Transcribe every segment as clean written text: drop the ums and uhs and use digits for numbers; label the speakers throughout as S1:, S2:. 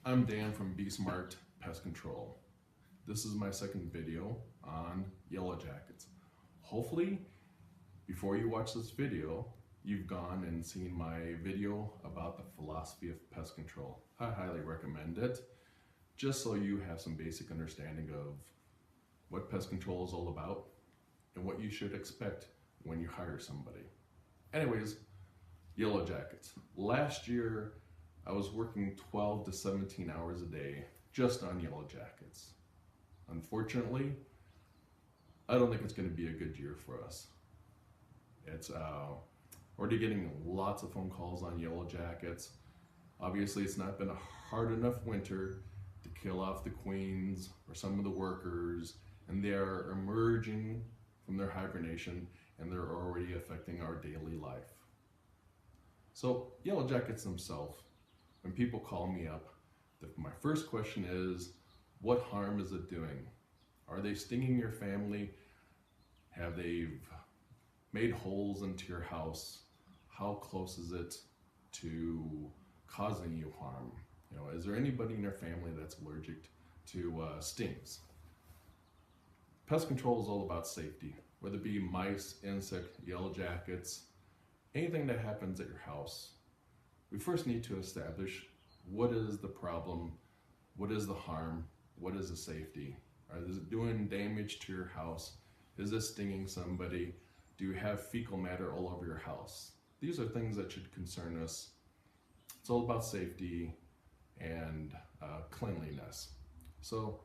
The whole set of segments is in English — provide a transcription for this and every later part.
S1: I'm Dan from Be Smart Pest Control. This is my second video on yellow jackets. Hopefully, before you watch this video, you've gone and seen my video about the philosophy of pest control. I highly recommend it, just so you have some basic understanding of what pest control is all about and what you should expect when you hire somebody. Anyways, yellow jackets. Last year, I was working 12 to 17 hours a day just on yellow jackets. Unfortunately, I don't think it's going to be a good year for us. It's already getting lots of phone calls on yellow jackets. Obviously, it's not been a hard enough winter to kill off the queens or some of the workers, and they are emerging from their hibernation and they're already affecting our daily life. So yellow jackets themselves, when people call me up, my first question is, what harm is it doing? Are they stinging your family? Have they made holes into your house? How close is it to causing you harm? Is there anybody in your family that's allergic to stings? Pest control is all about safety, whether it be mice, insect, yellow jackets, anything that happens at your house. We first need to establish what is the problem, what is the harm, what is the safety. Is it doing damage to your house? Is it stinging somebody? Do you have fecal matter all over your house? These are things that should concern us. It's all about safety and cleanliness. So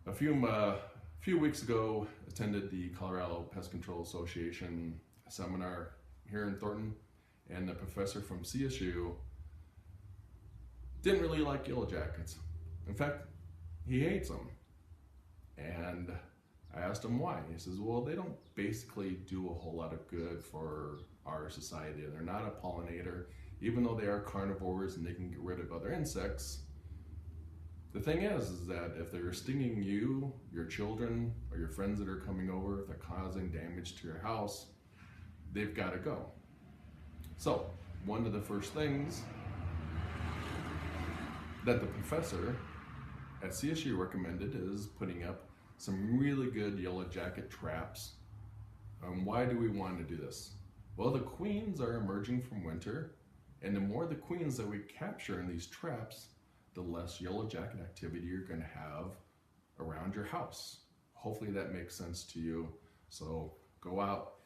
S1: a few weeks ago, attended the Colorado Pest Control Association seminar here in Thornton, and the professor from CSU didn't really like yellow jackets. In fact, he hates them. And I asked him why. He says, well, they don't basically do a whole lot of good for our society. They're not a pollinator, even though they are carnivores and they can get rid of other insects. The thing is that if they're stinging you, your children, or your friends that are coming over, if they're causing damage to your house, they've got to go. So one of the first things that the professor at CSU recommended is putting up some really good yellow jacket traps. Why do we want to do this? Well, the queens are emerging from winter, and the more the queens that we capture in these traps, the less yellow jacket activity you're going to have around your house. Hopefully that makes sense to you. So go out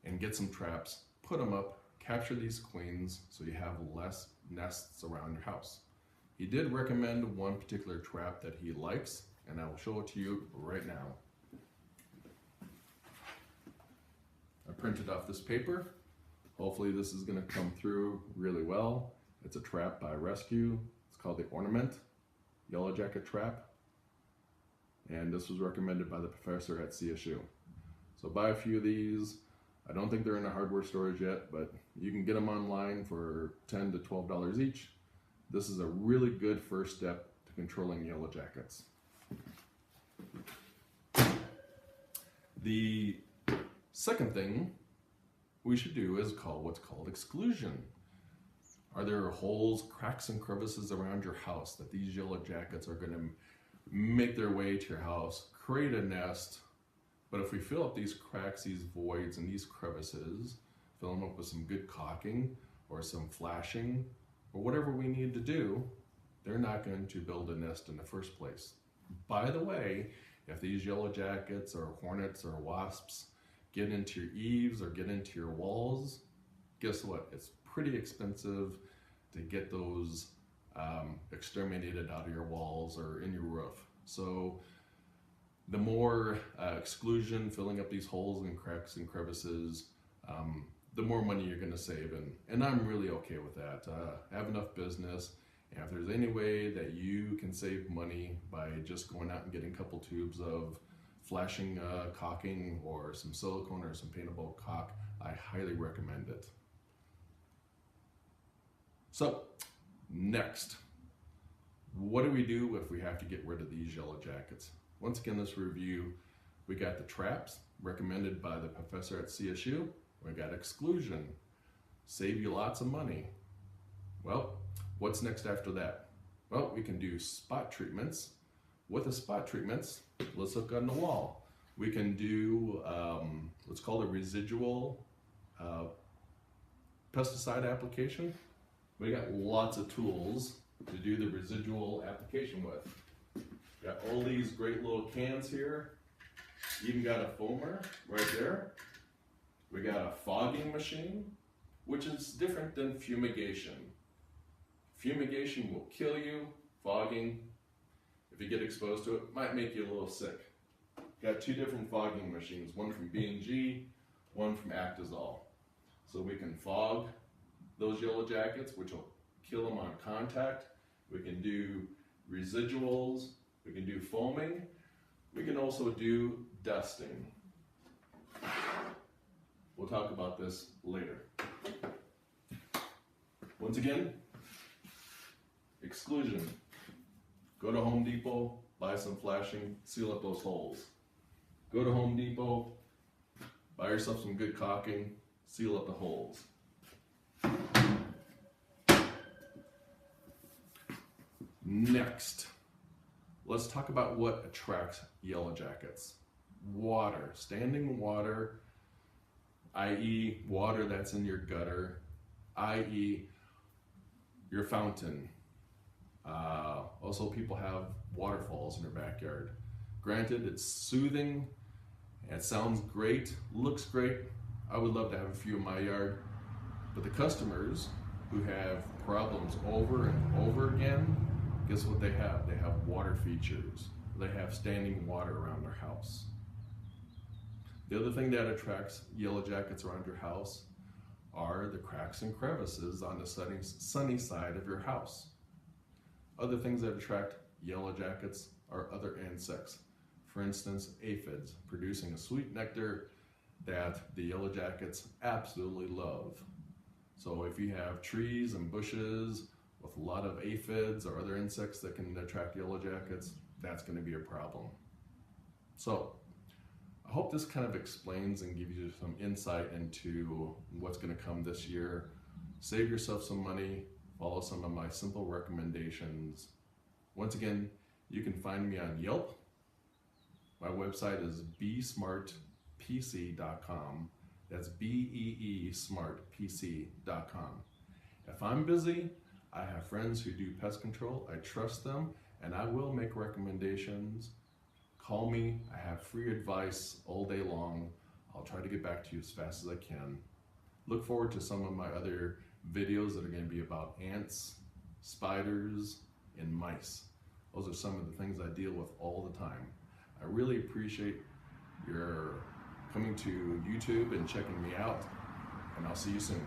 S1: and get some traps, put them up, capture these queens so you have less nests around your house. He did recommend one particular trap that he likes, and I will show it to you right now. I printed off this paper. Hopefully this is going to come through really well. It's a trap by Rescue. It's called the Ornament Yellow Jacket Trap, and this was recommended by the professor at CSU. So buy a few of these. I don't think they're in the hardware stores yet, but you can get them online for $10 to $12 each. This is a really good first step to controlling yellow jackets. The second thing we should do is what's called exclusion. Are there holes, cracks, and crevices around your house that these yellow jackets are going to make their way to your house, create a nest? But if we fill up these cracks, these voids, and these crevices, fill them up with some good caulking or some flashing or whatever we need to do, they're not going to build a nest in the first place. By the way, if these yellow jackets or hornets or wasps get into your eaves or get into your walls, guess what? It's pretty expensive to get those exterminated out of your walls or in your roof. So the more exclusion, filling up these holes and cracks and crevices, the more money you're going to save. And I'm really okay with that. I have enough business, and if there's any way that you can save money by just going out and getting a couple tubes of flashing caulking or some silicone or some paintable caulk, I highly recommend it. So next, what do we do if we have to get rid of these yellow jackets? Once again, let's review. We got the traps recommended by the professor at CSU. We got exclusion, save you lots of money. Well, what's next after that? Well, we can do spot treatments. With the spot treatments, let's look on the wall. We can do what's called a residual pesticide application. We got lots of tools to do the residual application with. Got all these great little cans here. Even got a foamer right there. We got a fogging machine, which is different than fumigation. Fumigation will kill you. Fogging, if you get exposed to it, might make you a little sick. Got two different fogging machines, one from B&G, one from Actazol. So we can fog those yellow jackets, which will kill them on contact. We can do residuals, we can do foaming, we can also do dusting. We'll talk about this later. Once again, exclusion. Go to Home Depot, buy some flashing, seal up those holes. Go to Home Depot, buy yourself some good caulking, seal up the holes. Next, let's talk about what attracts yellow jackets. Water, standing water, i.e. water that's in your gutter, i.e. your fountain. Also, people have waterfalls in their backyard. Granted, it's soothing, it sounds great, looks great. I would love to have a few in my yard, but the customers who have problems over and over again, guess what they have? They have water features. They have standing water around their house. The other thing that attracts yellow jackets around your house are the cracks and crevices on the sunny side of your house. Other things that attract yellow jackets are other insects. For instance, aphids, producing a sweet nectar that the yellow jackets absolutely love. So if you have trees and bushes with a lot of aphids or other insects that can attract yellow jackets, that's going to be a problem. So I hope this kind of explains and gives you some insight into what's going to come this year. Save yourself some money, follow some of my simple recommendations. Once again, you can find me on Yelp. My website is besmartpc.com. That's beesmartpc.com. If I'm busy, I have friends who do pest control. I trust them, and I will make recommendations. Call me. I have free advice all day long. I'll try to get back to you as fast as I can. Look forward to some of my other videos that are going to be about ants, spiders, and mice. Those are some of the things I deal with all the time. I really appreciate your coming to YouTube and checking me out, and I'll see you soon.